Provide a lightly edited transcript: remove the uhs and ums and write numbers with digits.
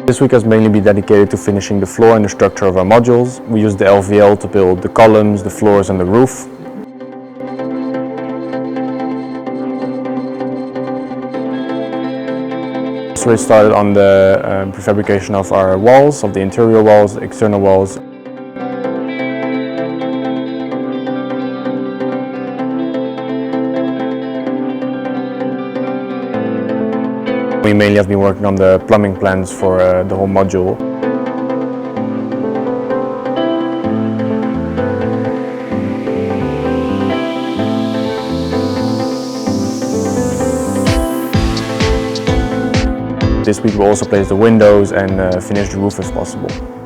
This week has mainly been dedicated to finishing the floor and the structure of our modules. We used the LVL to build the columns, the floors and the roof. So we started on the prefabrication of our walls, of the interior walls, the external walls. We mainly have been working on the plumbing plans for the whole module. This week we'll also place the windows and finish the roof as possible.